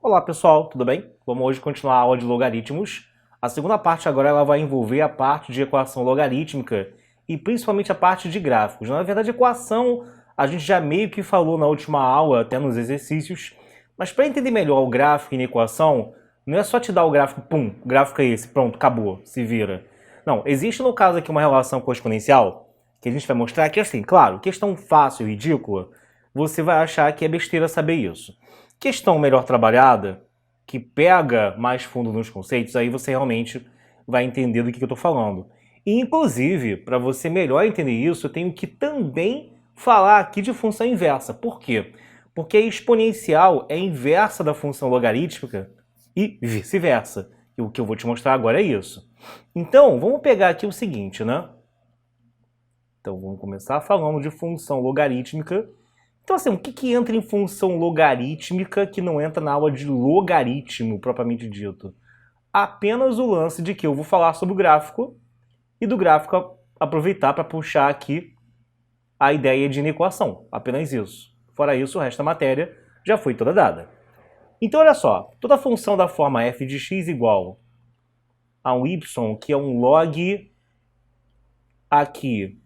Olá pessoal, tudo bem? Vamos hoje continuar a aula de logaritmos. A segunda parte agora ela vai envolver a parte de equação logarítmica e principalmente a parte de gráficos. Na verdade, equação a gente já meio que falou na última aula, até nos exercícios, mas para entender melhor o gráfico e a equação, não é só te dar o gráfico, pum, o gráfico é esse, pronto, acabou, se vira. Não, existe no caso aqui uma relação com a exponencial, que a gente vai mostrar que assim, claro, questão fácil e ridícula, você vai achar que é besteira saber isso. Questão melhor trabalhada, que pega mais fundo nos conceitos, aí você realmente vai entender do que eu estou falando. E, inclusive, para você melhor entender isso, eu tenho que também falar aqui de função inversa. Por quê? Porque a exponencial é inversa da função logarítmica e vice-versa. E o que eu vou te mostrar agora é isso. Então, vamos pegar aqui o seguinte, né? Então, vamos começar falando de função logarítmica. Então, assim, o que entra em função logarítmica que não entra na aula de logaritmo, propriamente dito? Apenas o lance de que eu vou falar sobre o gráfico e do gráfico aproveitar para puxar aqui a ideia de inequação. Apenas isso. Fora isso, o resto da matéria já foi toda dada. Então, olha só. Toda função da forma f de x igual a um y, que é um log aqui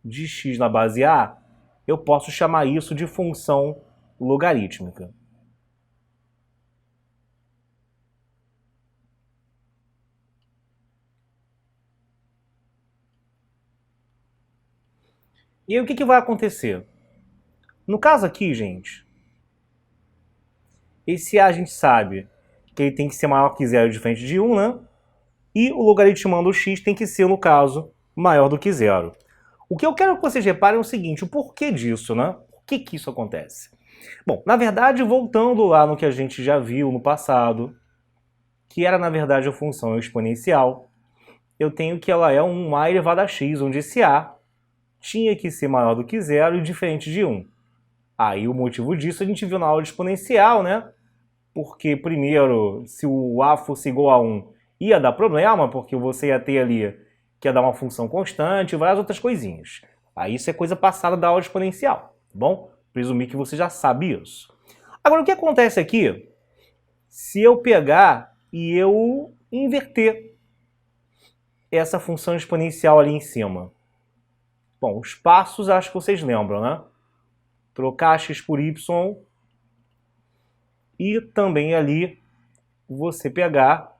de x na base a, eu posso chamar isso de função logarítmica. E aí o que vai acontecer? No caso aqui, gente, esse a gente sabe que ele tem que ser maior que zero diferente de 1, né? E o logaritmando x tem que ser, no caso, maior do que zero. O que eu quero que vocês reparem é o seguinte, o porquê disso, né? Por que isso acontece? Bom, na verdade, voltando lá no que a gente já viu no passado, que era, na verdade, a função exponencial, eu tenho que ela é um a elevado a x, onde esse a tinha que ser maior do que zero e diferente de 1. Aí o motivo disso a gente viu na aula de exponencial, né? Porque, primeiro, se o a fosse igual a 1, ia dar problema, porque você ia ter ali que ia dar uma função constante e várias outras coisinhas. Aí isso é coisa passada da aula de exponencial, tá bom? Presumir que você já sabe isso. Agora, o que acontece aqui se eu pegar e eu inverter essa função exponencial ali em cima? Bom, os passos acho que vocês lembram, né? Trocar x por y e também ali você pegar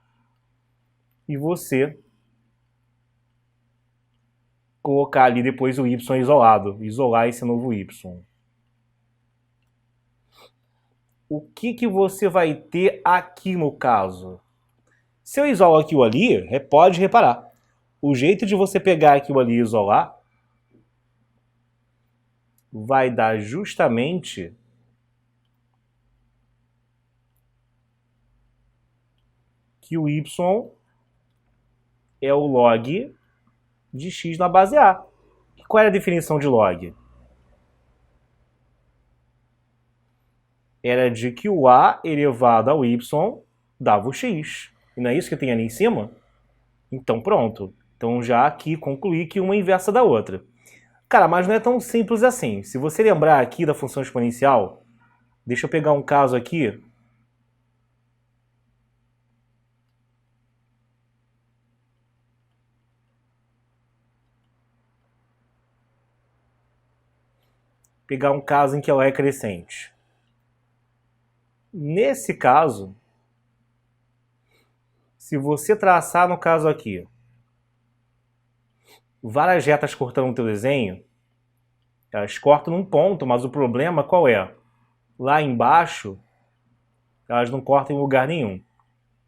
e você colocar ali depois o y isolado, isolar esse novo y. O que você vai ter aqui no caso? Se eu isolo aquilo ali, pode reparar, o jeito de você pegar aquilo ali e isolar vai dar justamente que o y é o log de x na base a. Qual era a definição de log? Era de que o a elevado ao y dava o x. E não é isso que tem ali em cima? Então pronto. Então já aqui concluí que uma é inversa da outra. Cara, mas não é tão simples assim. Se você lembrar aqui da função exponencial, deixa eu pegar um caso aqui. Pegar um caso em que ela é crescente. Nesse caso, se você traçar no caso aqui várias retas cortando o teu desenho, elas cortam num ponto, mas o problema qual é? Lá embaixo, elas não cortam em lugar nenhum.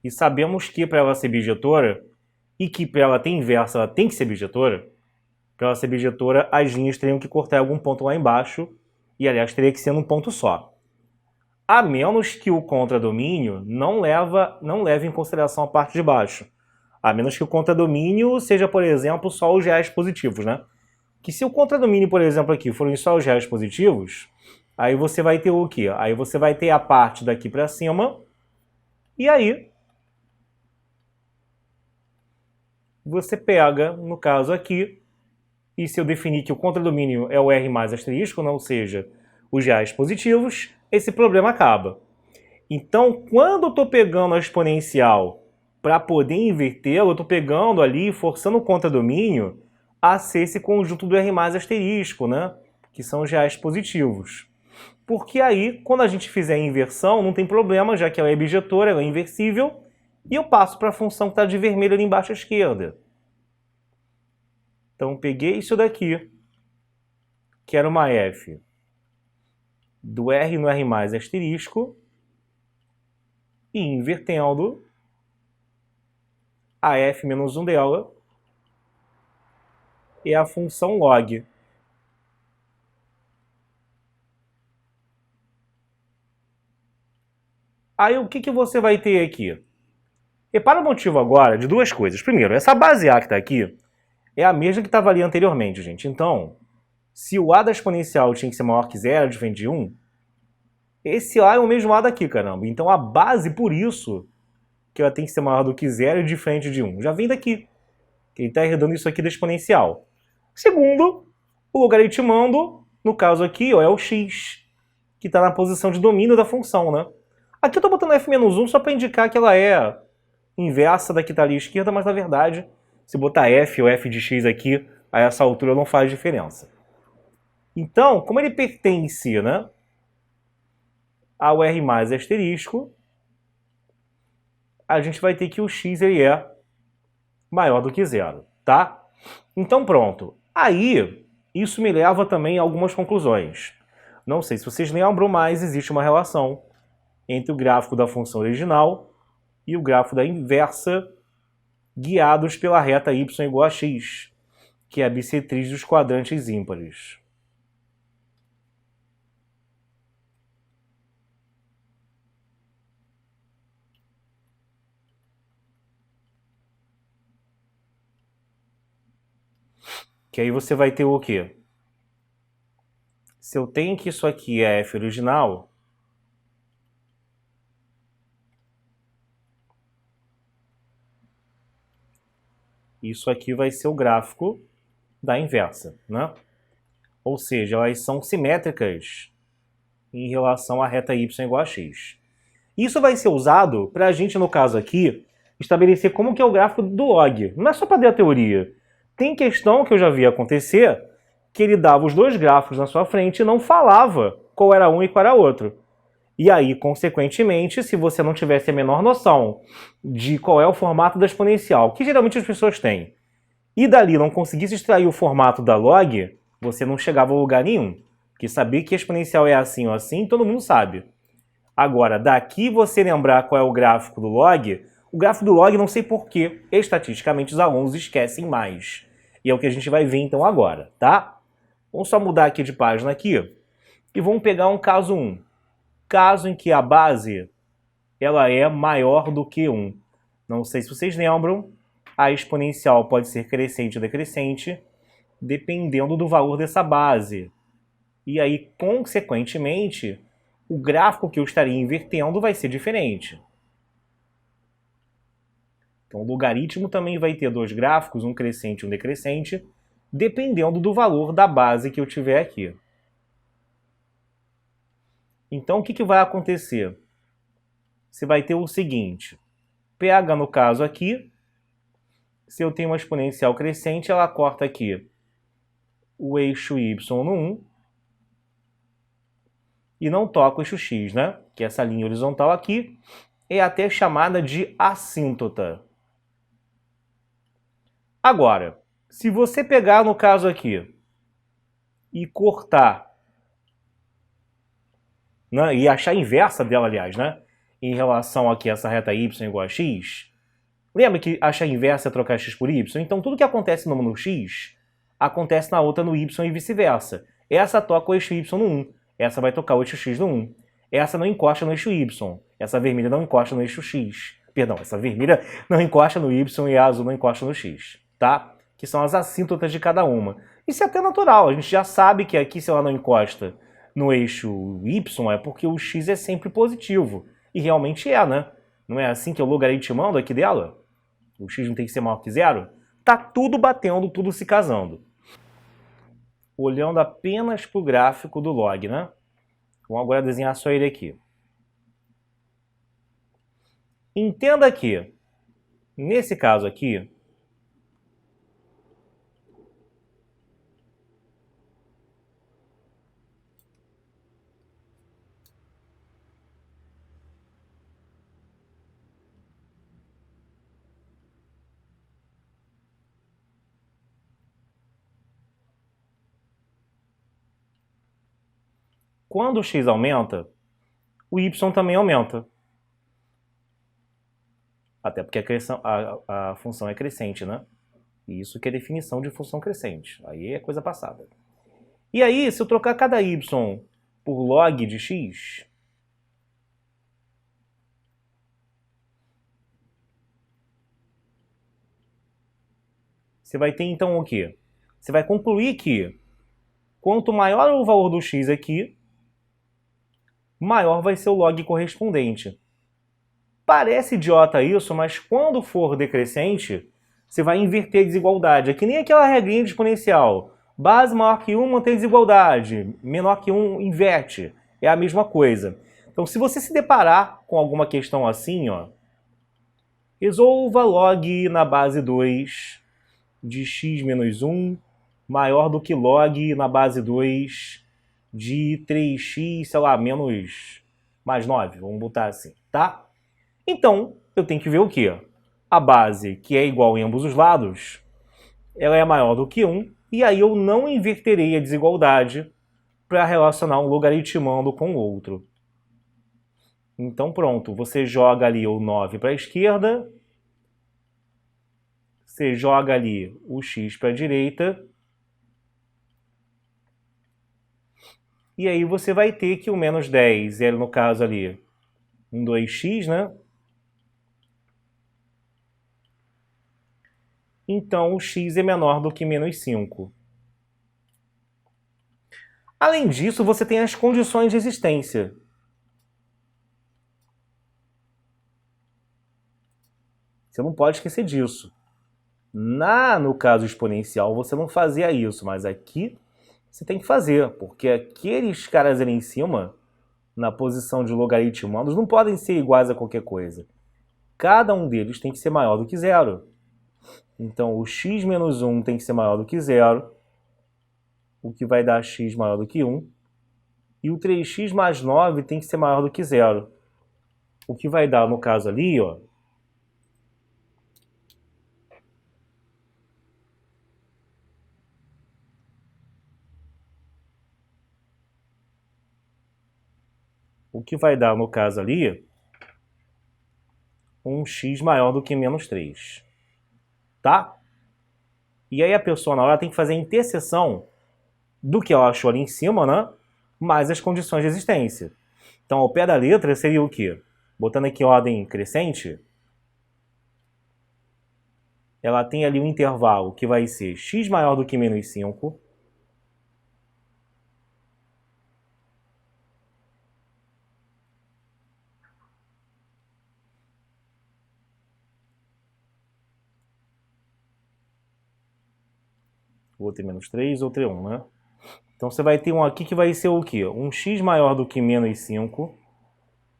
E sabemos que para ela ser bijetora, e que para ela ter inversa ela tem que ser bijetora, para ela ser bijetora as linhas teriam que cortar em algum ponto lá embaixo, e aliás teria que ser num ponto só. A menos que o contradomínio não leve em consideração a parte de baixo. A menos que o contradomínio seja, por exemplo, só os reais positivos, né? Que se o contradomínio, por exemplo, aqui forem só os reais positivos, aí você vai ter o quê? Aí você vai ter a parte daqui para cima, e aí você pega, no caso aqui, e se eu definir que o contradomínio é o R mais asterisco, ou seja, os reais positivos, esse problema acaba. Então, quando eu estou pegando a exponencial para poder invertê-la, eu estou pegando ali, forçando o contradomínio a ser esse conjunto do R mais asterisco, né? Que são os reais positivos. Porque aí, quando a gente fizer a inversão, não tem problema, já que ela é bijetora, ela é inversível, e eu passo para a função que está de vermelho ali embaixo à esquerda. Então, peguei isso daqui, que era uma f do R no R mais asterisco, e invertendo a f menos 1 dela é a função log. Aí o que você vai ter aqui? Repara o motivo agora de duas coisas. Primeiro, essa base A que está aqui é a mesma que estava ali anteriormente, gente. Então, se o A da exponencial tinha que ser maior que zero, diferente de 1, esse A é o mesmo A daqui, caramba. Então a base, por isso, que ela tem que ser maior do que zero e diferente de 1. Já vem daqui. Ele está herdando isso aqui da exponencial. Segundo, o logaritmando, no caso aqui, ó, é o x, que está na posição de domínio da função, né? Aqui eu estou botando f-1 só para indicar que ela é inversa da que está ali à esquerda, mas na verdade, se botar f ou f de x aqui, a essa altura não faz diferença. Então, como ele pertence, né, ao R mais asterisco, a gente vai ter que o x ele é maior do que zero, tá? Então pronto. Aí, isso me leva também a algumas conclusões. Não sei se vocês lembram, mas existe uma relação entre o gráfico da função original e o gráfico da inversa, guiados pela reta y igual a x, que é a bissetriz dos quadrantes ímpares. Que aí você vai ter o quê? Se eu tenho que isso aqui é f original, isso aqui vai ser o gráfico da inversa, né? Ou seja, elas são simétricas em relação à reta y igual a x. Isso vai ser usado para a gente, no caso aqui, estabelecer como que é o gráfico do log. Não é só para ter a teoria. Tem questão que eu já vi acontecer que ele dava os dois gráficos na sua frente e não falava qual era um e qual era outro. E aí, consequentemente, se você não tivesse a menor noção de qual é o formato da exponencial, que geralmente as pessoas têm, e dali não conseguisse extrair o formato da log, você não chegava a lugar nenhum. Porque saber que a exponencial é assim ou assim, todo mundo sabe. Agora, daqui você lembrar qual é o gráfico do log não sei porquê, estatisticamente os alunos esquecem mais. E é o que a gente vai ver então agora, tá? Vamos só mudar aqui de página aqui e vamos pegar um caso 1. Caso em que a base ela é maior do que 1. Não sei se vocês lembram, a exponencial pode ser crescente ou decrescente, dependendo do valor dessa base. E aí, consequentemente, o gráfico que eu estaria invertendo vai ser diferente. Então, o logaritmo também vai ter dois gráficos, um crescente e um decrescente, dependendo do valor da base que eu tiver aqui. Então, o que vai acontecer? Você vai ter o seguinte, pega no caso aqui, se eu tenho uma exponencial crescente, ela corta aqui o eixo y no 1 e não toca o eixo x, né? Que é essa linha horizontal aqui é até chamada de assíntota. Agora, se você pegar no caso aqui e cortar, né, e achar a inversa dela, aliás, né, em relação aqui a essa reta y igual a x, lembra que achar a inversa é trocar x por y? Então tudo que acontece no x acontece na outra no y e vice-versa. Essa toca o eixo y no 1, essa vai tocar o eixo x no 1. Essa não encosta no eixo y, essa vermelha não encosta no eixo x. Perdão, essa vermelha não encosta no y e a azul não encosta no x, tá? Que são as assíntotas de cada uma. Isso é até natural, a gente já sabe que aqui se ela não encosta no eixo y é porque o x é sempre positivo. E realmente é, né? Não é assim que eu logaritmando aqui dela? O x não tem que ser maior que zero? Tá tudo batendo, tudo se casando. Olhando apenas para o gráfico do log, né? Vamos agora desenhar só ele aqui. Entenda que, nesse caso aqui, quando o x aumenta, o y também aumenta. Até porque a função é crescente, né? E isso que é definição de função crescente. Aí é coisa passada. E aí, se eu trocar cada y por log de x, você vai ter então o quê? Você vai concluir que quanto maior o valor do x aqui, maior vai ser o log correspondente. Parece idiota isso, mas quando for decrescente, você vai inverter a desigualdade. É que nem aquela regrinha de exponencial. Base maior que 1 mantém desigualdade, menor que 1 inverte. É a mesma coisa. Então, se você se deparar com alguma questão assim, ó, resolva log na base 2 de x menos 1 maior do que log na base 2 de 3x, sei lá, menos mais 9, vamos botar assim, tá? Então, eu tenho que ver o quê? A base, que é igual em ambos os lados, ela é maior do que 1, e aí eu não inverterei a desigualdade para relacionar um logaritmando com o outro. Então pronto, você joga ali o 9 para a esquerda, você joga ali o x para a direita, e aí você vai ter que o menos 10 é, no caso ali, um 2x, né? Então o x é menor do que menos 5. Além disso, você tem as condições de existência. Você não pode esquecer disso. No caso exponencial, você não fazia isso, mas aqui você tem que fazer, porque aqueles caras ali em cima, na posição de logaritmandos, não podem ser iguais a qualquer coisa. Cada um deles tem que ser maior do que zero. Então, o x menos 1 tem que ser maior do que zero, o que vai dar x maior do que 1. E o 3x mais 9 tem que ser maior do que zero. O que vai dar, no caso ali, ó, o que vai dar, no caso ali, um x maior do que menos 3. Tá? E aí a pessoa, na hora, tem que fazer a interseção do que ela achou ali em cima, né? Mais as condições de existência. Então, ao pé da letra, seria o quê? Botando aqui em ordem crescente, ela tem ali um intervalo que vai ser x maior do que menos 5, outro é menos 3, outro é 1, né? Então você vai ter um aqui que vai ser o quê? Um x maior do que menos 5,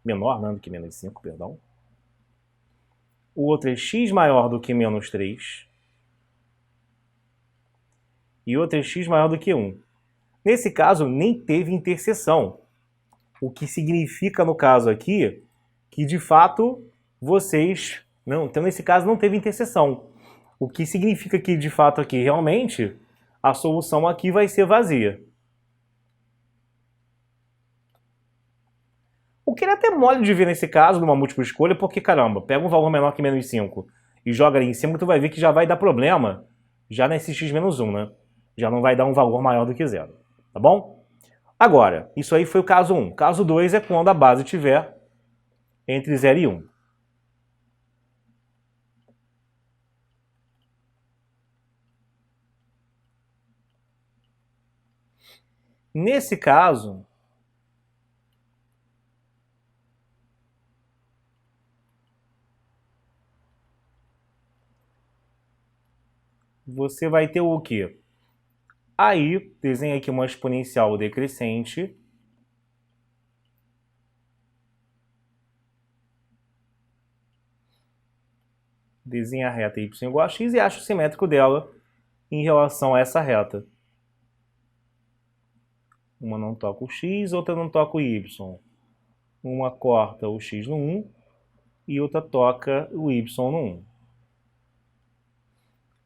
menor, né, do que menos 5, perdão. O outro é x maior do que menos 3. E outro é x maior do que 1. Nesse caso, nem teve interseção. O que significa, no caso aqui, que de fato vocês... Não, então, nesse caso, não teve interseção. O que significa que, de fato, aqui, realmente, a solução aqui vai ser vazia. O que ele é até mole de ver nesse caso, numa múltipla escolha, porque, caramba, pega um valor menor que menos 5 e joga ali em cima, que tu vai ver que já vai dar problema já nesse x menos 1, né? Já não vai dar um valor maior do que zero, tá bom? Agora, isso aí foi o caso 1. Caso 2 é quando a base estiver entre 0 e 1. Nesse caso, você vai ter o quê? Aí, desenha aqui uma exponencial decrescente. desenha a reta y igual a x e acha o simétrico dela em relação a essa reta. Uma não toca o x, outra não toca o y. Uma corta o x no 1 e outra toca o y no 1.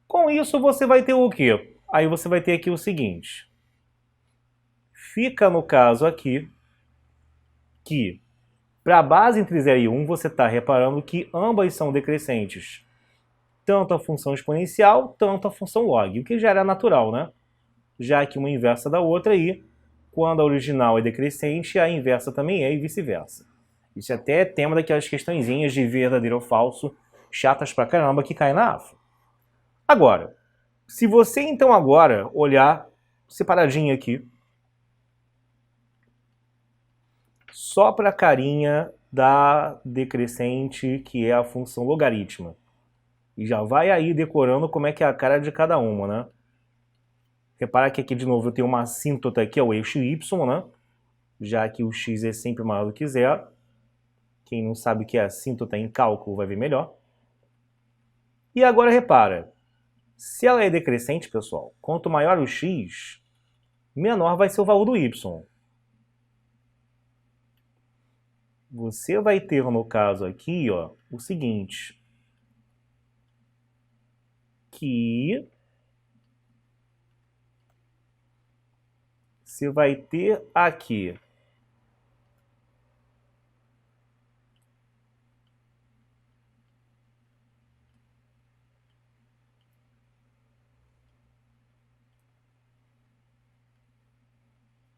Com isso, você vai ter o quê? Aí você vai ter aqui o seguinte. Fica no caso aqui que para a base entre 0 e 1, você está reparando que ambas são decrescentes. Tanto a função exponencial, tanto a função log, o que já era natural, né? Já que uma inversa da outra aí, quando a original é decrescente, a inversa também é e vice-versa. Isso até é tema daquelas questõezinhas de verdadeiro ou falso, chatas pra caramba, que caem na AFA. Agora, se você então agora olhar separadinho aqui, só para a carinha da decrescente, que é a função logarítmica. E já vai aí decorando como é que é a cara de cada uma, né? Repara que aqui de novo eu tenho uma assíntota que é o eixo y, né? Já que o x é sempre maior do que zero. Quem não sabe o que é assíntota em cálculo vai ver melhor. E agora repara, se ela é decrescente, pessoal, quanto maior o x, menor vai ser o valor do y. Você vai ter, no caso aqui, ó, o seguinte, que você vai ter aqui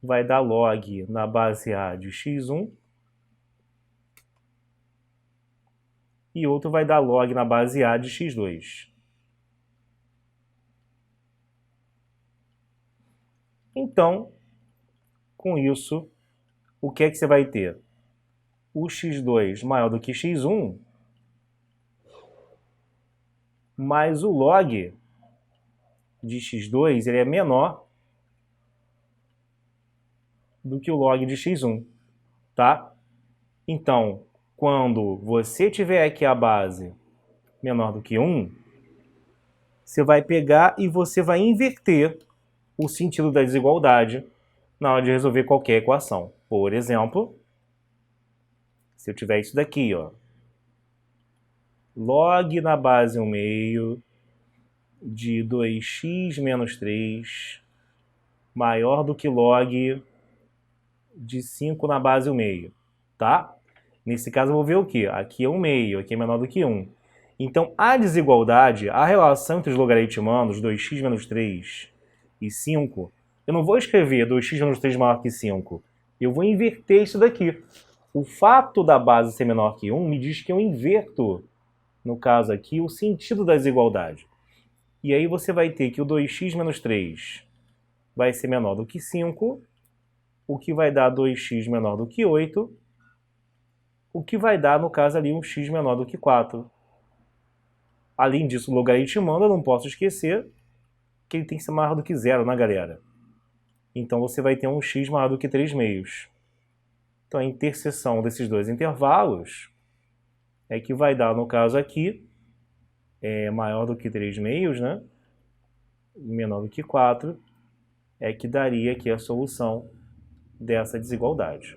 vai dar log na base A de x1 e outro vai dar log na base A de x2. Então, com isso, o que é que você vai ter? O x2 maior do que x1, mas o log de x2 ele é menor do que o log de x1, tá? Então, quando você tiver aqui a base menor do que 1, você vai pegar e você vai inverter o sentido da desigualdade na hora de resolver qualquer equação. Por exemplo, se eu tiver isso daqui, ó, log na base 1 meio de 2x menos 3 maior do que log de 5 na base 1 meio, tá? Nesse caso eu vou ver o quê? Aqui é 1 meio, aqui é menor do que 1. Então a desigualdade, a relação entre os logaritmandos 2x menos 3 e 5, eu não vou escrever 2x menos 3 maior que 5. Eu vou inverter isso daqui. O fato da base ser menor que 1 me diz que eu inverto, no caso aqui, o sentido da desigualdade. E aí você vai ter que o 2x menos 3 vai ser menor do que 5, o que vai dar 2x menor do que 8, o que vai dar, no caso ali, um x menor do que 4. Além disso, logaritmando, eu não posso esquecer que ele tem que ser maior do que 0, né, galera? Então você vai ter um x maior do que 3 meios. Então a interseção desses dois intervalos é que vai dar, no caso aqui, maior do que 3 meios, né? Menor do que 4, é que daria aqui a solução dessa desigualdade.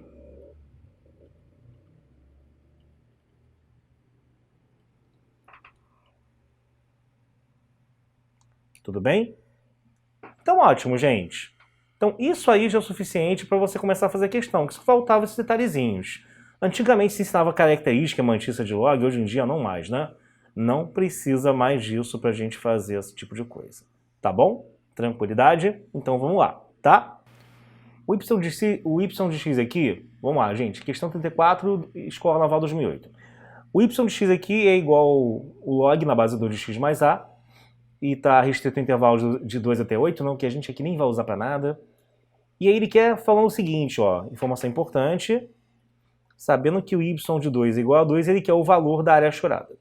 Tudo bem? Então, ótimo, gente. Então, isso aí já é o suficiente para você começar a fazer questão, que só faltavam esses detalhezinhos. Antigamente se ensinava característica mantissa de log, hoje em dia não mais, né? Não precisa mais disso para a gente fazer esse tipo de coisa. Tá bom? Tranquilidade? Então vamos lá, tá? O y de x aqui, vamos lá, gente, questão 34, Escola Naval 2008. O y de x aqui é igual o log na base 2 de x mais a, e está restrito a intervalos de 2 até 8, não, que a gente aqui nem vai usar para nada. E aí ele quer falar o seguinte, ó, informação importante, sabendo que o y de 2 é igual a 2, ele quer o valor da área achurada.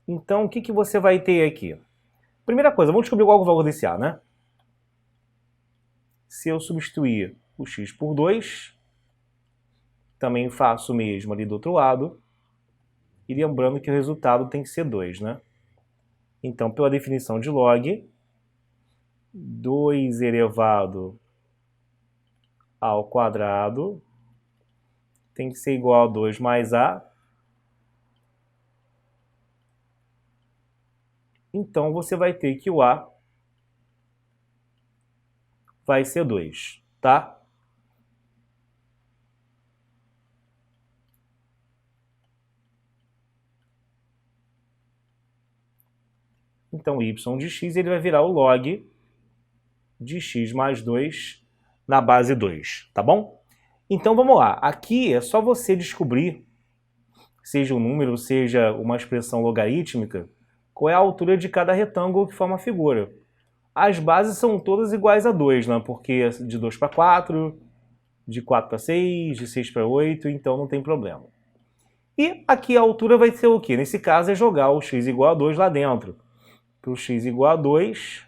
Então, o que você vai ter aqui? Primeira coisa, vamos descobrir qual é o valor desse a, né? Se eu substituir o x por 2, também faço o mesmo ali do outro lado, E lembrando que o resultado tem que ser 2, né? Então, pela definição de log, 2 elevado ao quadrado tem que ser igual a 2 mais a. Então, você vai ter que o a vai ser 2, tá? Então, y de x ele vai virar o log de x mais 2 na base 2, tá bom? Então, vamos lá. Aqui é só você descobrir, seja um número, seja uma expressão logarítmica, qual é a altura de cada retângulo que forma a figura. As bases são todas iguais a 2, né? Porque é de 2 para 4, de 4 para 6, de 6 para 8, então não tem problema. E aqui a altura vai ser o quê? Nesse caso é jogar o x igual a 2 lá dentro. Para o x igual a 2,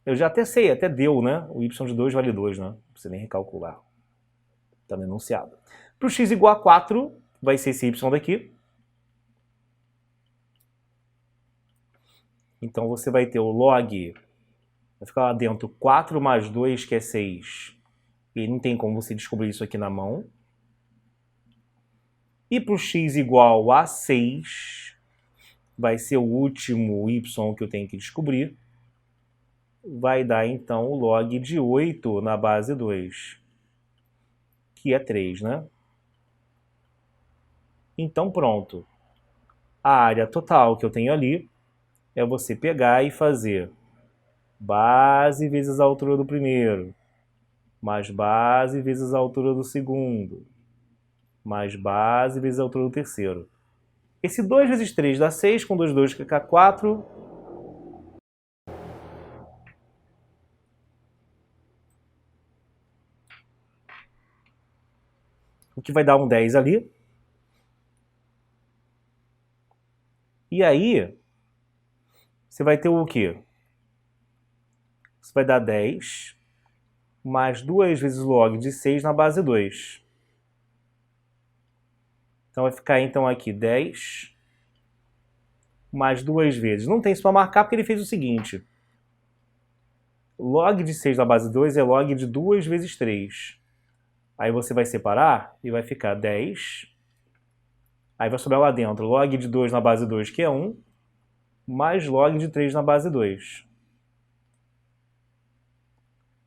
eu já até sei, até deu, né? O y de 2 vale 2, né? Não precisa nem recalcular. Está no enunciado. Para o x igual a 4, vai ser esse y daqui. Então você vai ter o log, vai ficar lá dentro 4 mais 2, que é 6. E não tem como você descobrir isso aqui na mão. E para o x igual a 6, vai ser o último y que eu tenho que descobrir. Vai dar então o log de 8 na base 2, que é 3, né? Então pronto. A área total que eu tenho ali é você pegar e fazer base vezes a altura do primeiro, mais base vezes a altura do segundo, mais base vezes a altura do terceiro. Esse 2 vezes 3 dá 6, com 2, 2 fica 4. O que vai dar um 10 ali. E aí, você vai ter o quê? Você vai dar 10 mais 2 vezes log de 6 na base 2. Então vai ficar então aqui 10 mais 2 vezes. Não tem isso para marcar porque ele fez o seguinte. Log de 6 na base 2 é log de 2 vezes 3. Aí você vai separar e vai ficar 10. Aí vai sobrar lá dentro log de 2 na base 2, que é 1, mais log de 3 na base 2.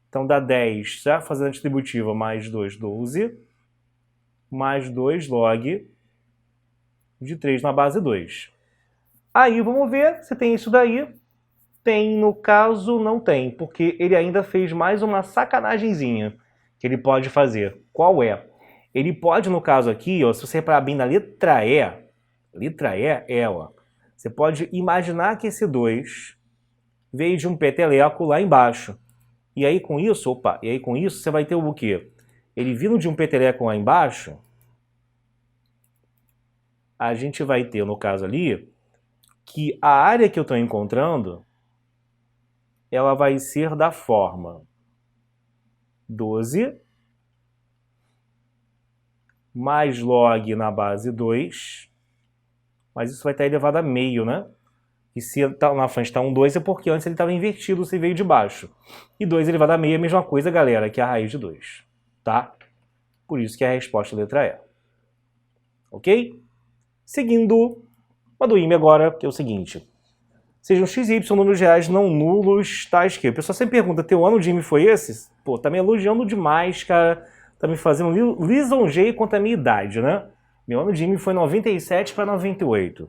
Então dá 10, já fazendo a distributiva, mais 2, 12, mais 2 log de 3 na base 2. Aí vamos ver se tem isso daí. Tem, no caso, não tem, porque ele ainda fez mais uma sacanagemzinha que ele pode fazer. Qual é? Ele pode, no caso aqui, ó, se você reparar bem na letra E é ela. Você pode imaginar que esse 2 veio de um peteleco lá embaixo. E aí com isso, você vai ter o quê? Ele vindo de um peteleco lá embaixo, a gente vai ter, no caso ali, que a área que eu estou encontrando, ela vai ser da forma 12 mais log na base 2, mas isso vai estar elevado a meio, né? E se na frente está um 2 é porque antes ele estava invertido, se veio de baixo. E 2 elevado a meio é a mesma coisa, galera, que a raiz de 2, tá? Por isso que é a resposta é a letra E. Ok? Seguindo uma do IME agora, que é o seguinte. Sejam x e y números reais não nulos, tais que... O pessoal sempre pergunta, teu ano de IME foi esse? Pô, tá me elogiando demais, cara. Tá me fazendo lisonjeio quanto à minha idade, né? Meu ano de IME foi 97 para 98.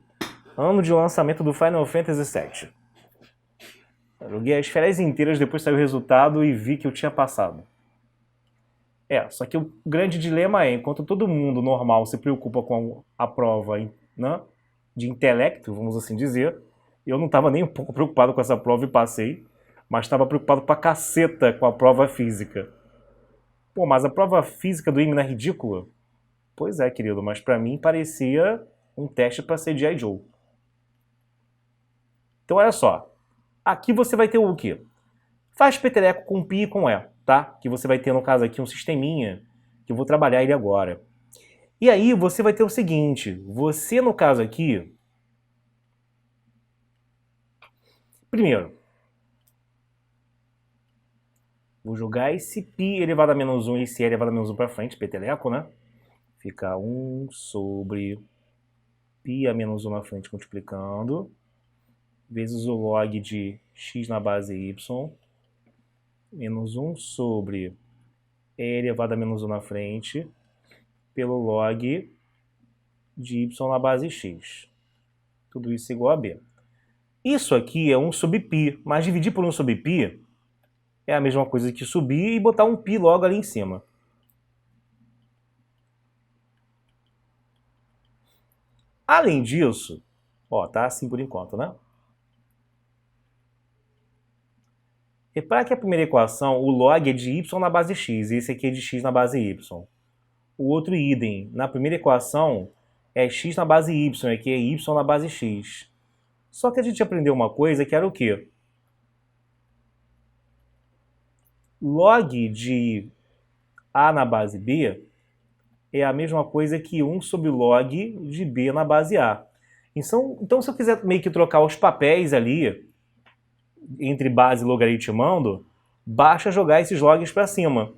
Ano de lançamento do Final Fantasy VII. Eu joguei as férias inteiras, depois saiu o resultado e vi que eu tinha passado. Só que o grande dilema é, enquanto todo mundo normal se preocupa com a prova, né, de intelecto, vamos assim dizer, eu não estava nem um pouco preocupado com essa prova e passei, mas estava preocupado pra caceta com a prova física. Pô, mas a prova física do IME não é ridícula? Pois é, querido, mas pra mim parecia um teste para ser G.I. Joe. Então olha só, aqui você vai ter o quê? Faz peteleco com π e com E, tá? Que você vai ter no caso aqui um sisteminha, que eu vou trabalhar ele agora. E aí você vai ter o seguinte, você no caso aqui, primeiro, vou jogar esse π elevado a menos 1 e esse e elevado a menos 1 para frente, peteleco, né? Fica 1 sobre π a menos 1 na frente multiplicando, vezes o log de x na base y, menos 1 sobre e elevado a menos 1 na frente, pelo log de y na base x. Tudo isso igual a b. Isso aqui é 1 sobre π, mas dividir por 1 sobre π é a mesma coisa que subir e botar um π logo ali em cima. Além disso, ó, tá assim por enquanto, né? Repara que a primeira equação, o log é de y na base x, e esse aqui é de x na base y. O outro idem, na primeira equação, é x na base y, aqui é y na base x. Só que a gente aprendeu uma coisa que era o quê? Log de a na base b é a mesma coisa que 1 sobre log de b na base a. Então se eu quiser meio que trocar os papéis ali, entre base e logaritmando, basta jogar esses logs para cima.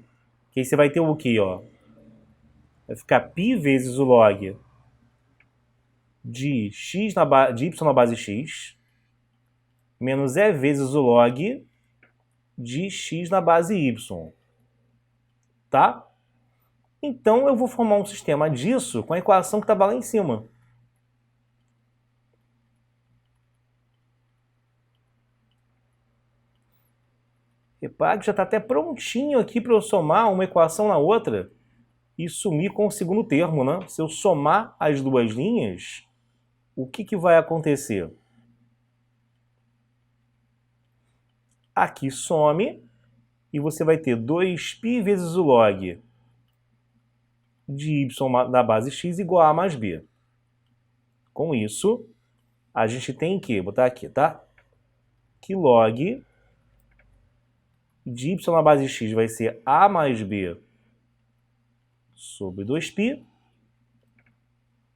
Que aí você vai ter o quê, ó? Vai ficar π vezes o log de y na base x, menos e vezes o log de x na base y. Tá? Então eu vou formar um sistema disso com a equação que estava lá em cima. Repare que já está até prontinho aqui para eu somar uma equação na outra e sumir com o segundo termo, né? Se eu somar as duas linhas, o que vai acontecer? Aqui some e você vai ter 2π vezes o log de y na base x igual a mais b. Com isso, a gente tem que botar aqui, tá? Que log de y na base x vai ser a mais b sobre 2π,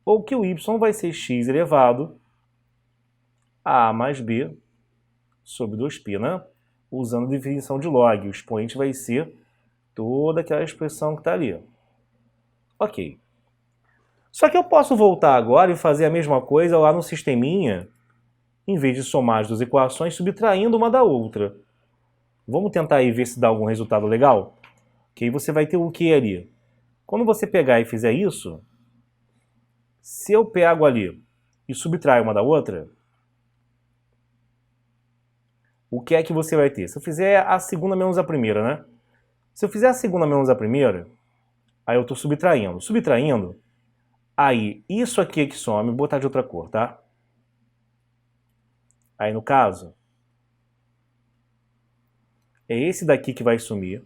ou que o y vai ser x elevado a mais b sobre 2π, né? Usando a definição de log, o expoente vai ser toda aquela expressão que está ali. Ok. Só que eu posso voltar agora e fazer a mesma coisa lá no sisteminha, em vez de somar as duas equações, subtraindo uma da outra. Vamos tentar aí ver se dá algum resultado legal? Que aí você vai ter o que ali? Quando você pegar e fizer isso, se eu pego ali e subtraio uma da outra, o que é que você vai ter? Se eu fizer a segunda menos a primeira, né? Se eu fizer a segunda menos a primeira, aí eu estou subtraindo. Subtraindo, aí isso aqui é que some, vou botar de outra cor, tá? Aí no caso, é esse daqui que vai sumir.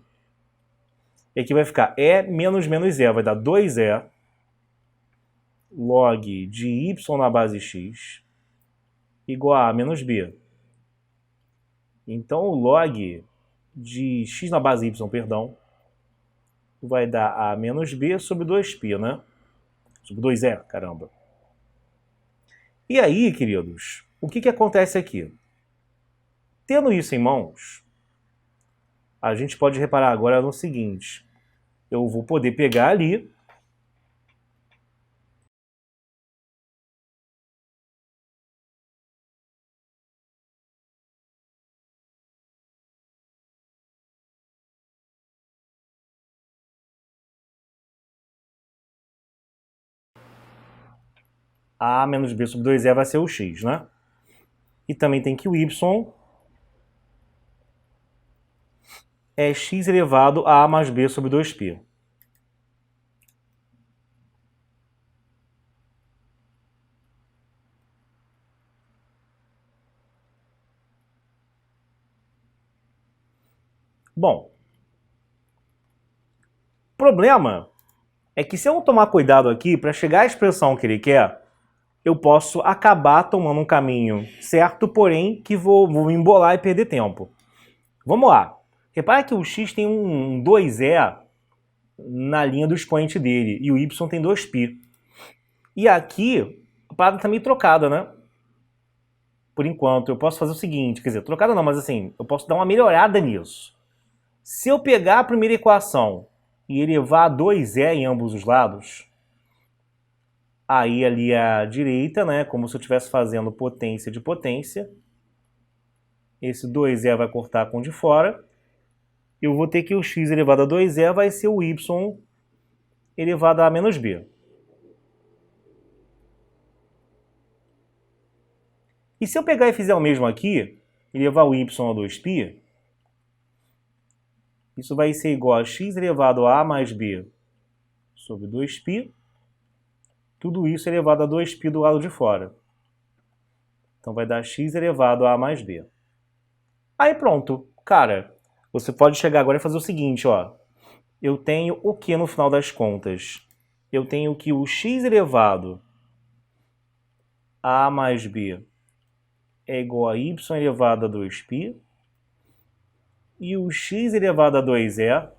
E aqui vai ficar E menos menos E, vai dar 2E log de y na base x igual a menos b. Então o log de x na base y, perdão, vai dar a menos b sobre 2π, né? Sobre 2e, caramba. E aí, queridos, o que acontece aqui? Tendo isso em mãos, a gente pode reparar agora no seguinte. Eu vou poder pegar ali a menos b sobre 2e vai ser o x, né? E também tem que o y é x elevado a mais b sobre 2π. Bom, o problema é que se eu não tomar cuidado aqui, para chegar à expressão que ele quer, eu posso acabar tomando um caminho certo, porém que vou me embolar e perder tempo. Vamos lá. Repara que o x tem um 2e na linha do expoente dele. E o y tem 2π. E aqui, a parada tá meio trocada, né? Por enquanto, eu posso fazer o seguinte, quer dizer, trocada não, mas assim, eu posso dar uma melhorada nisso. Se eu pegar a primeira equação e elevar a 2e em ambos os lados, aí ali à direita, né, como se eu estivesse fazendo potência de potência, esse 2e vai cortar com o de fora, eu vou ter que o x elevado a 2e vai ser o y elevado a menos b. E se eu pegar e fizer o mesmo aqui, e levar o y a 2π, isso vai ser igual a x elevado a mais b sobre 2π, tudo isso elevado a 2π do lado de fora. Então vai dar x elevado a mais b. Aí pronto. Cara, você pode chegar agora e fazer o seguinte, ó. Eu tenho o que no final das contas? Eu tenho que o x elevado a mais b é igual a y elevado a 2π, e o x elevado a 2e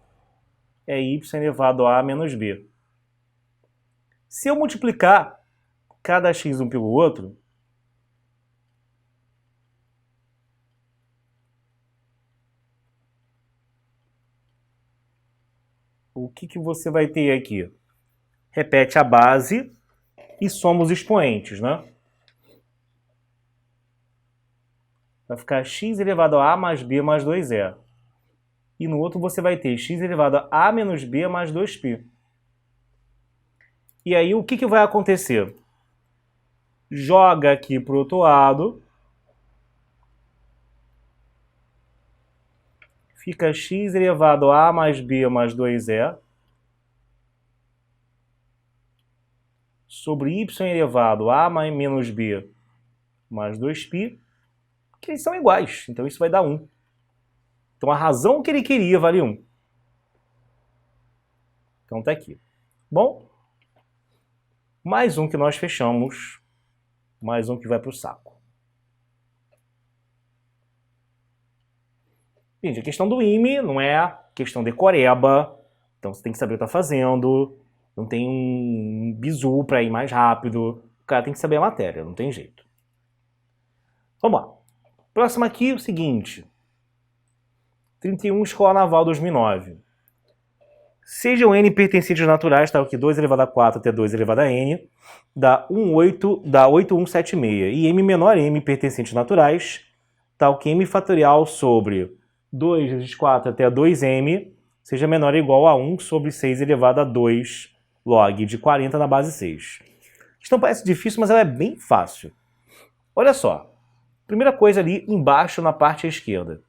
é y elevado a menos b. Se eu multiplicar cada x um pelo outro, o que você vai ter aqui? Repete a base e soma os expoentes, né? Vai ficar x elevado a mais b mais 2e. E no outro você vai ter x elevado a menos b mais 2π. E aí o que vai acontecer? Joga aqui para o outro lado. Fica x elevado a mais b mais 2e sobre y elevado a mais menos b mais 2π, que eles são iguais. Então isso vai dar 1. Então a razão que ele queria vale 1. Então tá aqui. Bom, mais um que nós fechamos. Mais um que vai para o saco. Gente, a questão do IME não é questão decoreba. Então você tem que saber o que está fazendo. Não tem um bizu para ir mais rápido. O cara tem que saber a matéria, não tem jeito. Vamos lá. Próximo aqui, o seguinte. 31, Escola Naval 2009. Sejam n pertencentes naturais, tá? O que 2 elevado a 4 até 2 elevado a n, dá 8176. E m menor m pertencentes naturais, tá? O que m fatorial sobre 2 vezes 4 até 2m seja menor ou igual a 1 sobre 6 elevado a 2 log de 40 na base 6. Então parece difícil, mas ela é bem fácil. Olha só. Primeira coisa ali embaixo na parte à esquerda.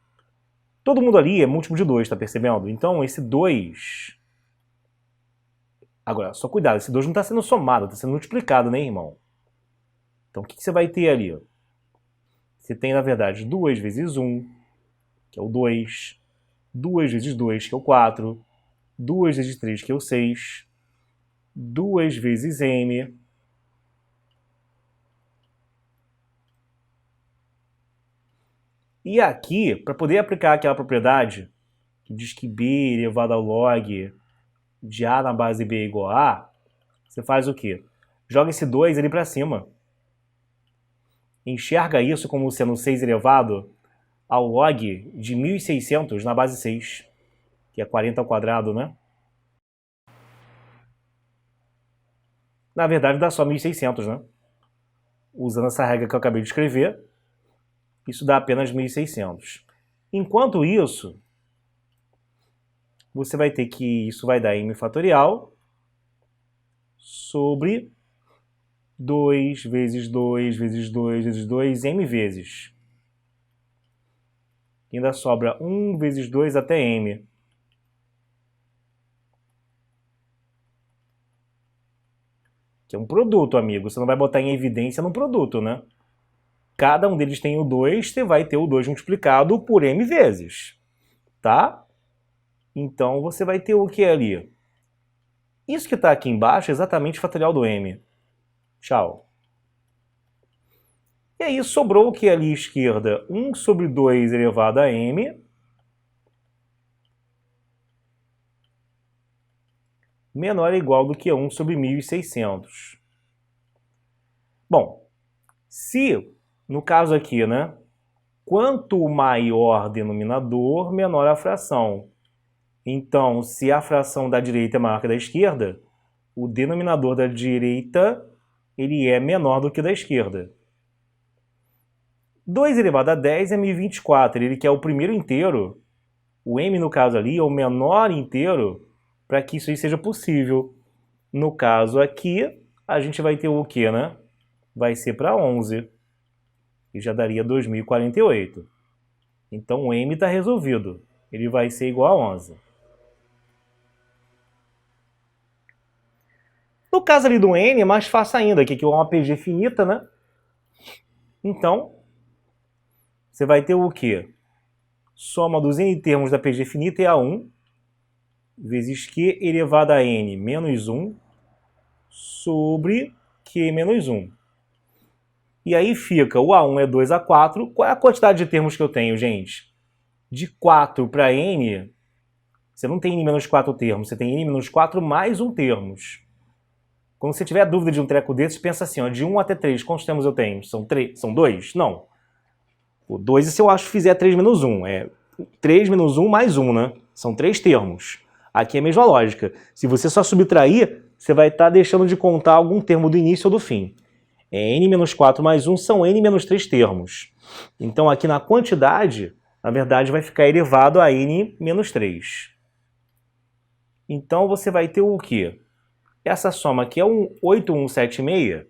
Todo mundo ali é múltiplo de 2, tá percebendo? Então esse 2... Agora, só cuidado, esse 2 não está sendo somado, está sendo multiplicado, né, irmão? Então o que você vai ter ali? Você tem, na verdade, 2 vezes 1, que é o 2, 2 vezes 2, que é o 4, 2 vezes 3, que é o 6, 2 vezes m, e aqui, para poder aplicar aquela propriedade que diz que b elevado ao log de a na base b é igual a A, você faz o quê? Joga esse 2 ali para cima. Enxerga isso como sendo 6 elevado ao log de 1600 na base 6, que é 40 ao quadrado, né? Na verdade dá só 1600, né? Usando essa regra que eu acabei de escrever, isso dá apenas 1600. Enquanto isso, você vai ter que isso vai dar m fatorial sobre 2 vezes 2 vezes 2 vezes 2 m vezes. E ainda sobra 1 vezes 2 até m. Que é um produto, amigo. Você não vai botar em evidência num produto, né? Cada um deles tem o 2, você vai ter o 2 multiplicado por m vezes. Tá? Então você vai ter o que ali? Isso que está aqui embaixo é exatamente o fatorial do m. Tchau. E aí sobrou o que ali à esquerda? 1 sobre 2 elevado a m menor ou igual do que 1 sobre 1.600. Bom, se, no caso aqui, né, quanto maior o denominador, menor a fração. Então, se a fração da direita é maior que a da esquerda, o denominador da direita ele é menor do que o da esquerda. 2 elevado a 10 é 1024, ele quer o primeiro inteiro, o m no caso ali é o menor inteiro, para que isso aí seja possível. No caso aqui, a gente vai ter o quê, né? Vai ser para 11, e já daria 2048. Então o m está resolvido, ele vai ser igual a 11. No caso ali do n é mais fácil ainda, que aqui é uma PG finita, né? Então, você vai ter o quê? Soma dos n termos da PG finita é A1, vezes Q elevado a n menos 1, sobre Q menos 1. E aí fica, o A1 é 2 a 4. Qual é a quantidade de termos que eu tenho, gente? De 4 para n, você não tem n menos 4 termos, você tem n menos 4 mais 1 termos. Quando você tiver dúvida de um treco desses, pensa assim, ó, de 1 até 3, quantos termos eu tenho? São 2? Não. O 2 se eu acho que fizer 3 menos 1. É 3 menos 1 mais 1, né? São 3 termos. Aqui é a mesma lógica. Se você só subtrair, você vai estar deixando de contar algum termo do início ou do fim. n menos 4 mais 1 são n menos 3 termos. Então aqui na quantidade, na verdade vai ficar elevado a n menos 3. Então você vai ter o quê? Essa soma aqui é um 8176.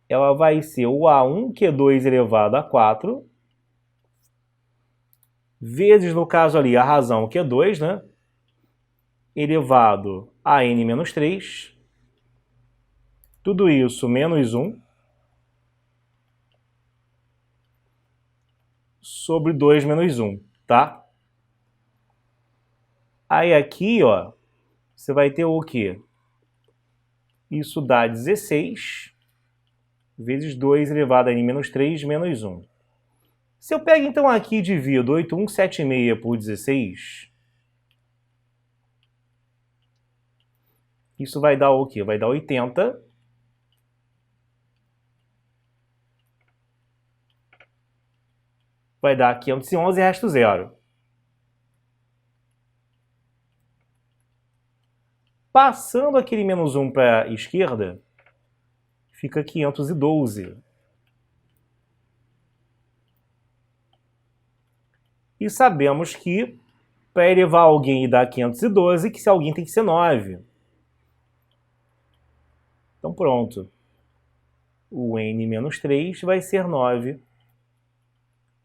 Ela vai ser o A1, que é 2 elevado a 4, vezes, no caso ali, a razão, que é 2, né? Elevado a n menos 3. Tudo isso menos 1. Sobre 2 menos 1, tá? Aí aqui, ó, você vai ter o quê? Isso dá 16 vezes 2 elevado a n menos 3 menos 1. Se eu pego então aqui e divido 8176 por 16, isso vai dar o quê? Vai dar 80. Vai dar 511 e resto 0. Passando aquele menos 1 para a esquerda, fica 512. E sabemos que para elevar alguém e dar 512, que se alguém tem que ser 9. Então pronto. O n menos 3 vai ser 9,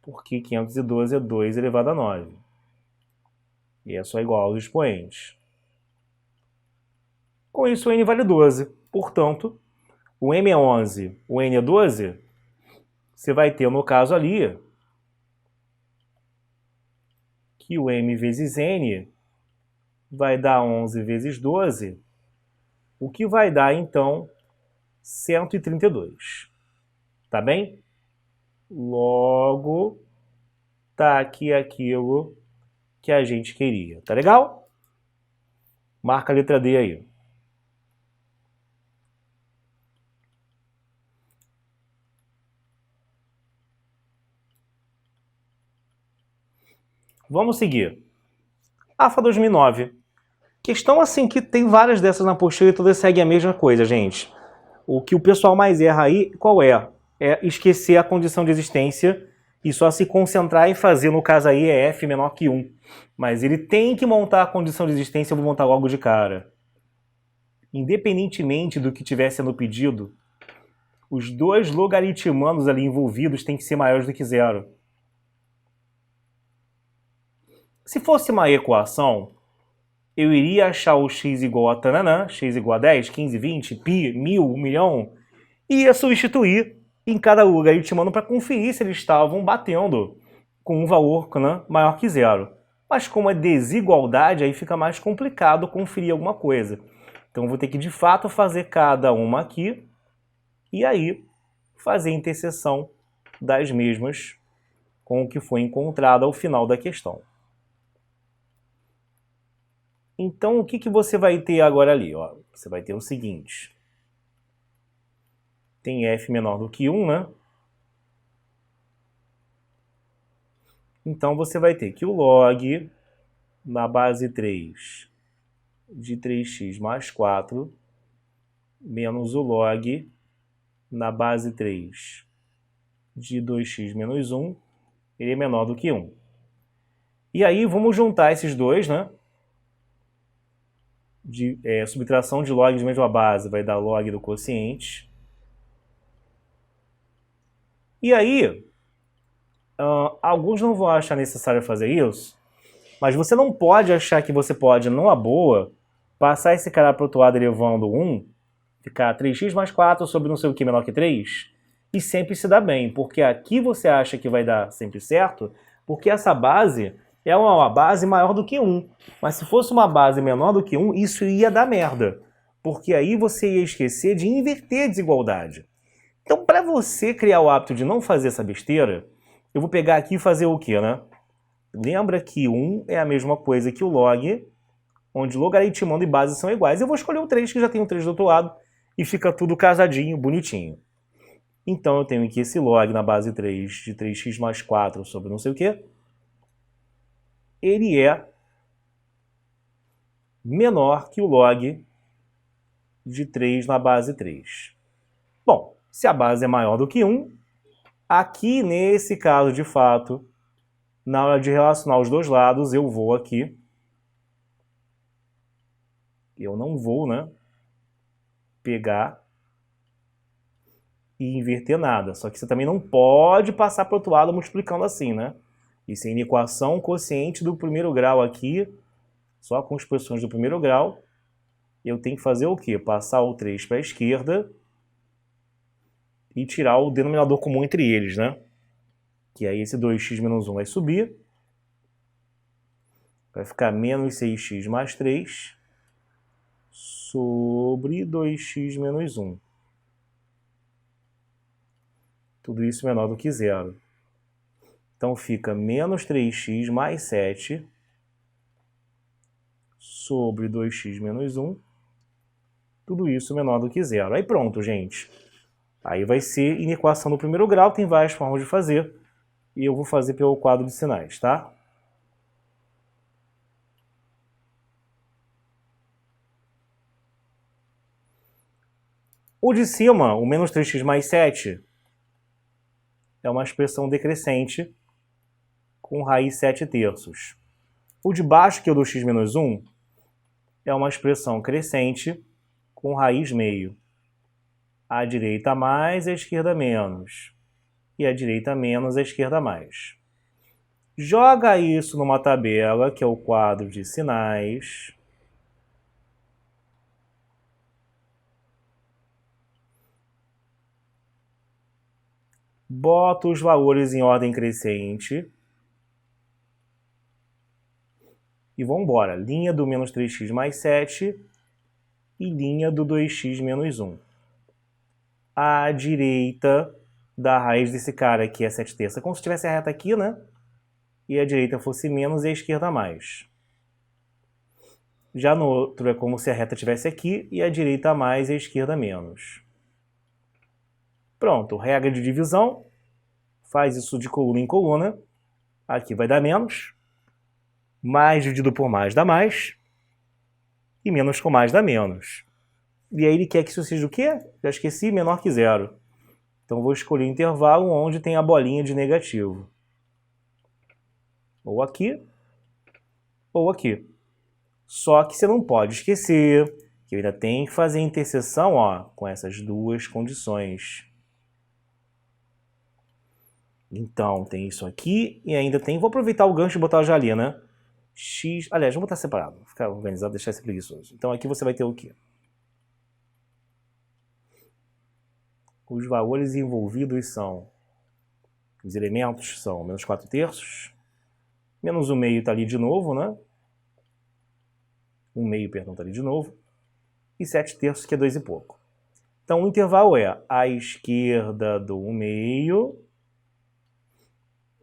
porque 512 é 2 elevado a 9. E é só igual aos expoentes. Com isso, o n vale 12. Portanto, o m é 11, o n é 12. Você vai ter, no caso ali, que o m vezes n vai dar 11 vezes 12, o que vai dar, então, 132. Tá bem? Logo, tá aqui aquilo que a gente queria. Tá legal? Marca a letra D aí. Vamos seguir. AFA 2009. Questão assim que tem várias dessas na apostila e todas seguem a mesma coisa, gente. O que o pessoal mais erra aí, qual é? É esquecer a condição de existência e só se concentrar em fazer, no caso aí, é F menor que 1. Mas ele tem que montar a condição de existência, eu vou montar logo de cara. Independentemente do que estiver sendo pedido, os dois logaritmanos ali envolvidos têm que ser maiores do que 0. Se fosse uma equação, eu iria achar o x igual a tananã, x igual a 10, 15, 20, pi, 1000, 1 milhão, e ia substituir em cada logaritmano para conferir se eles estavam batendo com um valor, né, maior que 0. Mas como é desigualdade, aí fica mais complicado conferir alguma coisa. Então eu vou ter que de fato fazer cada uma aqui e aí fazer a interseção das mesmas com o que foi encontrado ao final da questão. Então, o que você vai ter agora ali? Ó? Você vai ter o seguinte. Tem f menor do que 1, né? Então, você vai ter que o log na base 3 de 3x mais 4 menos o log na base 3 de 2x menos 1, ele é menor do que 1. E aí, vamos juntar esses dois, né? Subtração de log de mesma base vai dar log do quociente. E aí, alguns não vão achar necessário fazer isso, mas você não pode achar que você pode, numa boa, passar esse cara para o outro lado elevando 1, ficar 3x mais 4 sobre não sei o que menor que 3, e sempre se dá bem, porque aqui você acha que vai dar sempre certo, porque essa base é uma base maior do que 1. Mas se fosse uma base menor do que 1, isso ia dar merda, porque aí você ia esquecer de inverter a desigualdade. Então, para você criar o hábito de não fazer essa besteira, eu vou pegar aqui e fazer o quê, né? Lembra que 1 é a mesma coisa que o log, onde logaritmando e base são iguais. Eu vou escolher o 3, que já tem o 3 do outro lado, e fica tudo casadinho, bonitinho. Então, eu tenho aqui esse log na base 3 de 3x mais 4 sobre não sei o quê. Ele é menor que o log de 3 na base 3. Bom, se a base é maior do que 1, aqui nesse caso, de fato, na hora de relacionar os dois lados, eu vou aqui. Eu não vou, né, pegar e inverter nada. Só que você também não pode passar para o outro lado multiplicando assim, né? Isso é inequação quociente do primeiro grau aqui, só com expressões do primeiro grau. Eu tenho que fazer o quê? Passar o 3 para a esquerda e tirar o denominador comum entre eles, né? Que aí esse 2x menos 1 vai subir. Vai ficar menos 6x mais 3 sobre 2x menos 1. Tudo isso menor do que zero. Então fica menos 3x mais 7 sobre 2x menos 1. Tudo isso menor do que zero. Aí pronto, gente. Aí vai ser inequação do primeiro grau, tem várias formas de fazer. E eu vou fazer pelo quadro de sinais, tá? O de cima, o menos 3x mais 7, é uma expressão decrescente com raiz 7 terços. O de baixo, que é o do x menos 1, é uma expressão crescente com raiz meio. A direita mais, a esquerda menos. E a direita menos, a esquerda mais. Joga isso numa tabela, que é o quadro de sinais. Bota os valores em ordem crescente. E vamos embora. Linha do menos 3x mais 7 e linha do 2x menos 1. A direita da raiz desse cara aqui é 7 terças. Como se tivesse a reta aqui, né? E a direita fosse menos e a esquerda mais. Já no outro é como se a reta estivesse aqui e a direita mais e a esquerda menos. Pronto, regra de divisão. Faz isso de coluna em coluna. Aqui vai dar menos. Mais dividido por mais dá mais. E menos com mais dá menos. E aí ele quer que isso seja o quê? Já esqueci, menor que zero. Então vou escolher o intervalo onde tem a bolinha de negativo. Ou aqui, ou aqui. Só que você não pode esquecer que eu ainda tenho que fazer a interseção, ó, com essas duas condições. Então, tem isso aqui e ainda tem... Vou aproveitar o gancho e botar já ali, né? X... Aliás, vou botar separado. Ficar organizado, deixar esse preguiçoso. Então, aqui você vai ter o quê? Os valores envolvidos são... Os elementos são menos 4 terços. Menos o meio está ali de novo, né? 1 meio, perdão, está ali de novo. E 7 terços, que é 2 e pouco. Então, o intervalo é a esquerda do 1 meio...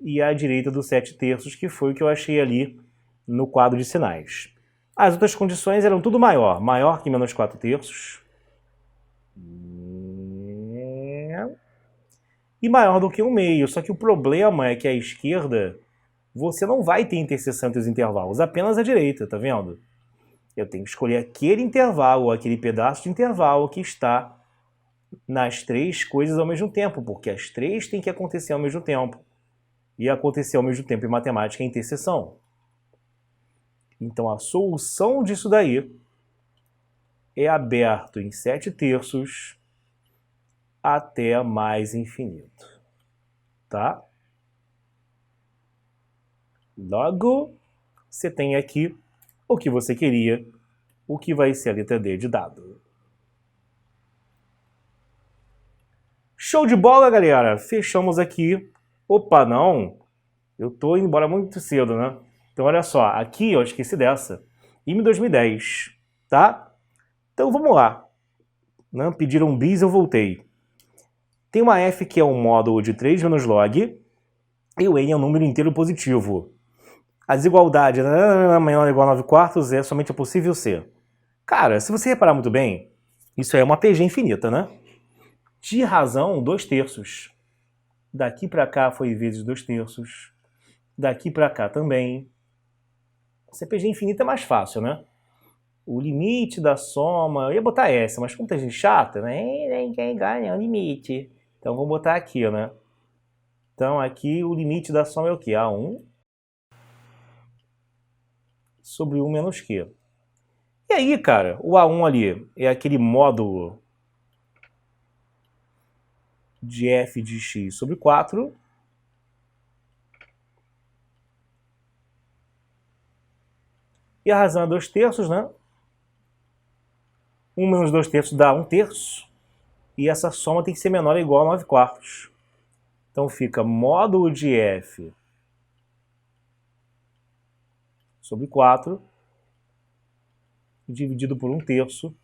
e a direita do 7 terços, que foi o que eu achei ali no quadro de sinais. As outras condições eram tudo maior. Maior que menos 4 terços. E maior do que 1/2. Só que o problema é que à esquerda você não vai ter interseção entre os intervalos, apenas a direita, tá vendo? Eu tenho que escolher aquele intervalo, aquele pedaço de intervalo que está nas três coisas ao mesmo tempo, porque as três têm que acontecer ao mesmo tempo. E acontecer ao mesmo tempo em matemática é interseção. Então a solução disso daí é aberto em 7 terços até mais infinito. Tá? Logo, você tem aqui o que você queria, o que vai ser a letra D de dado. Show de bola, galera! Fechamos aqui. Opa, não! Eu tô indo embora muito cedo, né? Então, olha só. Aqui, eu esqueci dessa. IME 2010, tá? Então, vamos lá. Né? Pediram bis, eu voltei. Tem uma f que é um módulo de 3 menos log. E o n é um número inteiro positivo. A desigualdade maior ou igual a 9 quartos é somente possível ser. Cara, se você reparar muito bem, isso aí é uma PG infinita, né? De razão, 2 terços. Daqui para cá foi vezes 2 terços. Daqui para cá também. Se PG infinita é mais fácil, né? O limite da soma... Eu ia botar essa, mas como tem gente chata, né? Ninguém ganha o limite. Então vamos botar aqui, né? Então aqui o limite da soma é o quê? A1 sobre 1 menos Q. E aí, cara, o A1 ali é aquele módulo de f de x sobre 4. E a razão é 2 terços, né? 1 menos 2 terços dá 1 terço. E essa soma tem que ser menor ou igual a 9 quartos. Então fica módulo de f sobre 4 dividido por 1 terço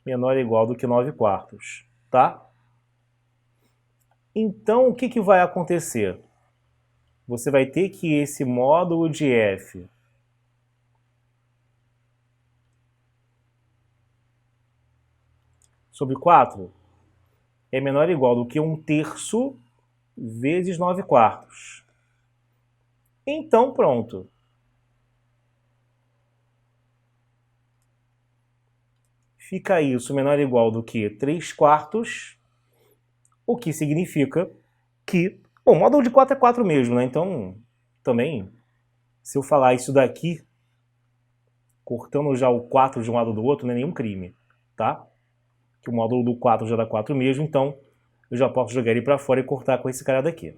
menor ou igual do que 9 quartos. Tá? Então, o que vai acontecer? Você vai ter que esse módulo de f sobre 4 é menor ou igual do que 1 terço vezes 9 quartos. Então, pronto. Fica isso menor ou igual do que 3 quartos, o que significa que... Bom, o módulo de 4 é 4 mesmo, né? Então, também, se eu falar isso daqui, cortando já o 4 de um lado do outro, não é nenhum crime, tá? Que o módulo do 4 já dá 4 mesmo, então eu já posso jogar ele para fora e cortar com esse cara daqui.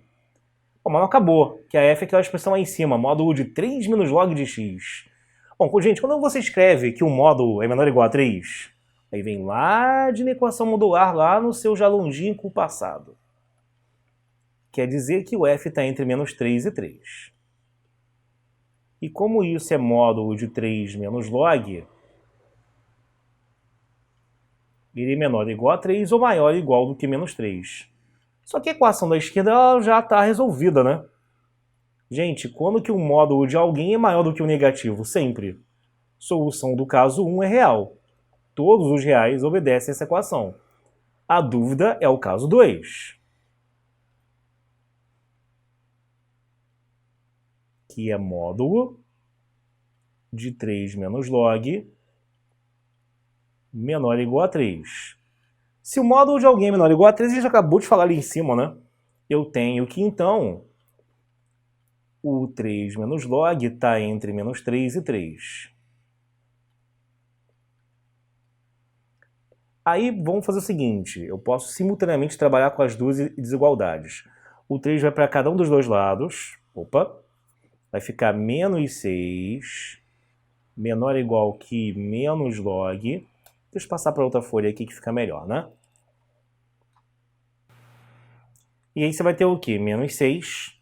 Bom, mas não acabou, que a f é aquela expressão lá em cima, módulo de 3 menos log de x. Bom, gente, quando você escreve que o módulo é menor ou igual a 3, aí vem lá de uma equação modular, lá no seu já longínquo passado. Quer dizer que o f está entre menos 3 e 3. E como isso é módulo de 3 menos log, ele é menor ou igual a 3 ou maior ou igual do que menos 3. Só que a equação da esquerda ela já está resolvida, né? Gente, quando que o módulo de alguém é maior do que o negativo? Sempre. Solução do caso 1 é real. Todos os reais obedecem essa equação. A dúvida é o caso 2. Que é módulo de 3 menos log menor ou igual a 3. Se o módulo de alguém é menor ou igual a 3, a gente acabou de falar ali em cima, né? Eu tenho que, então, o 3 menos log está entre menos 3 e 3. Aí, vamos fazer o seguinte. Eu posso simultaneamente trabalhar com as duas desigualdades. O 3 vai para cada um dos dois lados. Opa! Vai ficar menos 6 menor ou igual que menos log. Deixa eu passar para outra folha aqui que fica melhor, né? E aí você vai ter o quê? Menos 6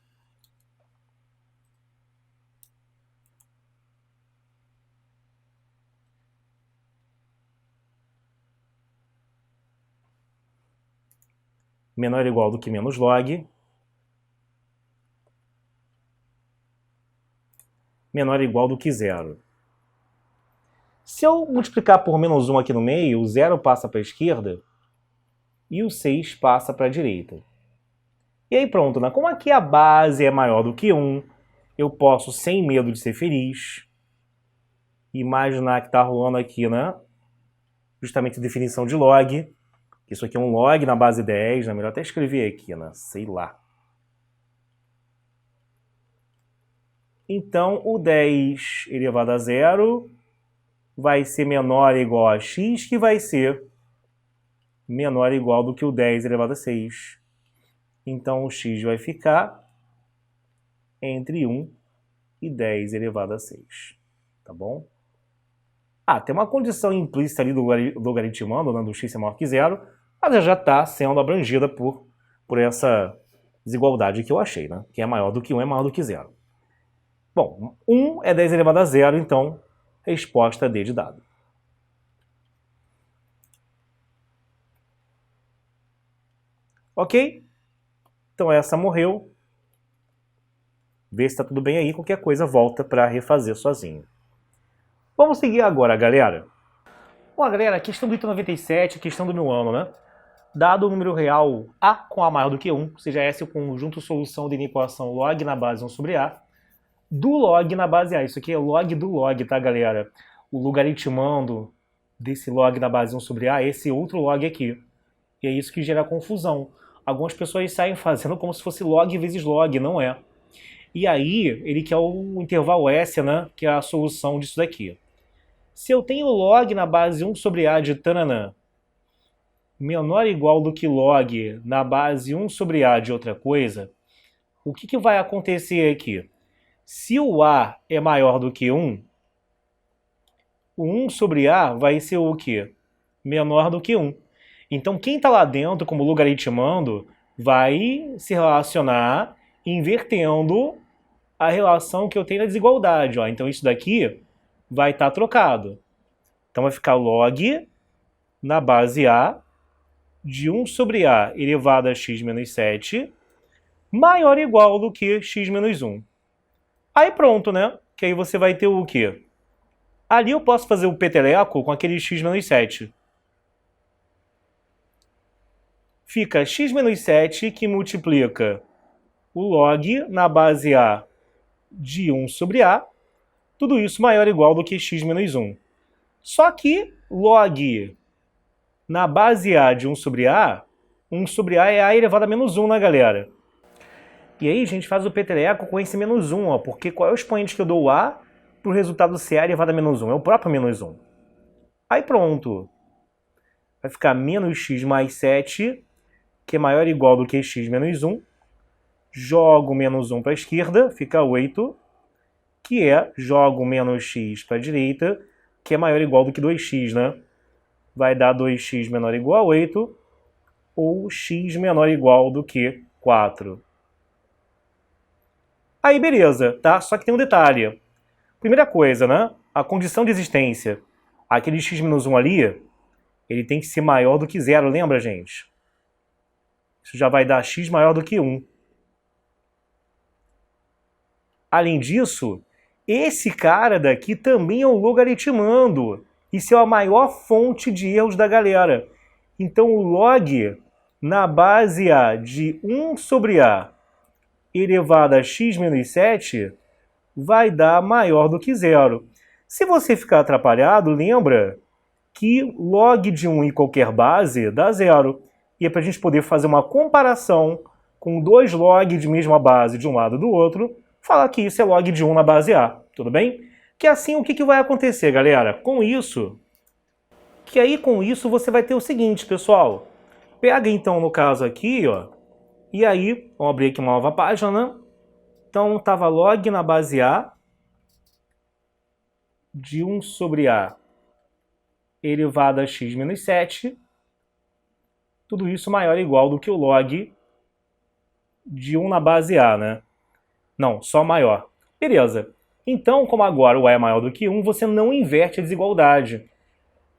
menor ou igual do que menos log menor ou igual do que 0. Se eu multiplicar por menos 1 aqui no meio, o 0 passa para a esquerda e o 6 passa para a direita. E aí pronto, né? Como aqui a base é maior do que 1, eu posso, sem medo de ser feliz, imaginar que está rolando aqui, né? Justamente a definição de log. Isso aqui é um log na base 10, né? Melhor até escrever aqui, né? Sei lá. Então, o 10 elevado a 0 vai ser menor ou igual a x, que vai ser menor ou igual do que o 10 elevado a 6. Então, o x vai ficar entre 1 e 10 elevado a 6. Tá bom? Ah, tem uma condição implícita ali do logaritmando, né, do x é maior que 0, mas ela já está sendo abrangida por essa desigualdade que eu achei, né? Que é maior do que 1 é maior do que 0. Bom, 1 é 10 elevado a 0, então resposta D de dado. Ok? Então essa morreu. Vê se está tudo bem aí, qualquer coisa volta para refazer sozinho. Vamos seguir agora, galera. Bom, galera, questão do item 97, questão do meu ano, né? Dado o número real A com A maior do que 1, seja S o conjunto solução de uma equação log na base 1 sobre A, do log na base A. Isso aqui é log do log, tá, galera? O logaritmando desse log na base 1 sobre A é esse outro log aqui. E é isso que gera confusão. Algumas pessoas saem fazendo como se fosse log vezes log, não é. E aí, ele quer o intervalo S, né? Que é a solução disso daqui. Se eu tenho log na base 1 sobre A de tananã menor ou igual do que log na base 1 sobre A de outra coisa, o que vai acontecer aqui? Se o A é maior do que 1, o 1 sobre A vai ser o quê? Menor do que 1. Então, quem está lá dentro, como logaritmando, vai se relacionar invertendo a relação que eu tenho na desigualdade. Ó. Então, isso daqui vai estar trocado. Então, vai ficar log na base A de 1 sobre A elevado a x menos 7 maior ou igual do que x menos 1. Aí pronto, né? Que aí você vai ter o quê? Ali eu posso fazer o peteleco com aquele x menos 7. Fica x menos 7 que multiplica o log na base A de 1 sobre A, tudo isso maior ou igual do que x menos 1. Só que log na base A de 1 sobre A é A elevado a menos 1, né, galera? E aí a gente faz o peteleco com esse menos 1, ó, porque qual é o expoente que eu dou A para o resultado ser A elevado a menos 1? É o próprio menos 1. Aí pronto. Vai ficar menos x mais 7, que é maior ou igual do que x menos 1. Jogo menos 1 para a esquerda, fica 8, que é jogo menos x para a direita, que é maior ou igual do que 2x, né? Vai dar 2x menor ou igual a 8, ou x menor ou igual do que 4. Aí beleza, tá? Só que tem um detalhe. Primeira coisa, né? A condição de existência. Aquele x menos 1 ali, ele tem que ser maior do que 0, lembra, gente? Isso já vai dar x maior do que 1. Além disso, esse cara daqui também é um logaritmando. Isso é a maior fonte de erros da galera. Então o log na base A de 1 sobre A elevado a x menos 7 vai dar maior do que 0. Se você ficar atrapalhado, lembra que log de 1 em qualquer base dá 0. E é para a gente poder fazer uma comparação com dois log de mesma base de um lado e do outro, falar que isso é log de 1 na base A, tudo bem? Que assim, o que vai acontecer, galera? Com isso, você vai ter o seguinte, pessoal. Pega então, no caso aqui, ó, e aí, vamos abrir aqui uma nova página, né? Então, estava log na base A de 1 sobre A elevado a x menos 7. Tudo isso maior ou igual do que o log de 1 na base A, né? Não, só maior. Beleza. Então, como agora o A é maior do que 1, você não inverte a desigualdade.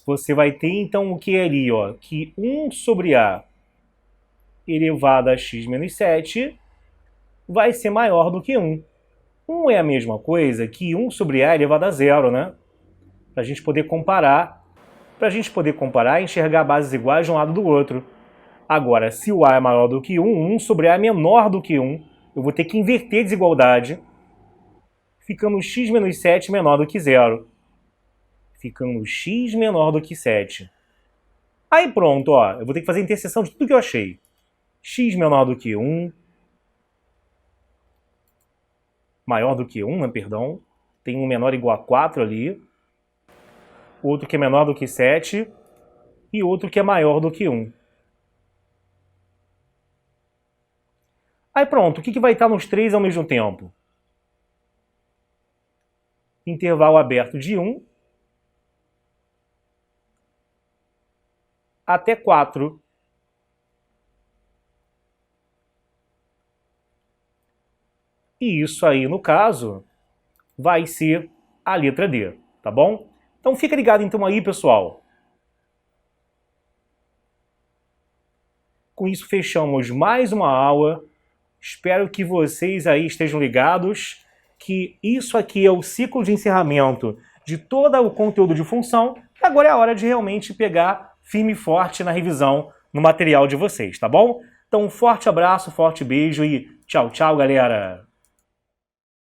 Você vai ter, então, o que é ali, ó? Que 1 sobre A elevado a x menos 7 vai ser maior do que 1. 1 é a mesma coisa que 1 sobre A elevado a 0, né? para a gente poder comparar, e enxergar bases iguais de um lado do outro. Agora, se o A é maior do que 1, 1 sobre A é menor do que 1, eu vou ter que inverter a desigualdade, ficando x menos 7 menor do que 0. Ficando x menor do que 7. Aí pronto, ó, eu vou ter que fazer a interseção de tudo que eu achei. X menor do que 1, maior do que 1, né, perdão. Tem um menor igual a 4 ali. Outro que é menor do que 7. E outro que é maior do que 1. Aí pronto, o que vai estar nos três ao mesmo tempo? Intervalo aberto de 1 até 4. E isso aí, no caso, vai ser a letra D, tá bom? Então fica ligado então aí, pessoal. Com isso fechamos mais uma aula. Espero que vocês aí estejam ligados, que isso aqui é o ciclo de encerramento de todo o conteúdo de função. Agora é a hora de realmente pegar firme e forte na revisão no material de vocês, tá bom? Então um forte abraço, forte beijo e tchau, tchau, galera!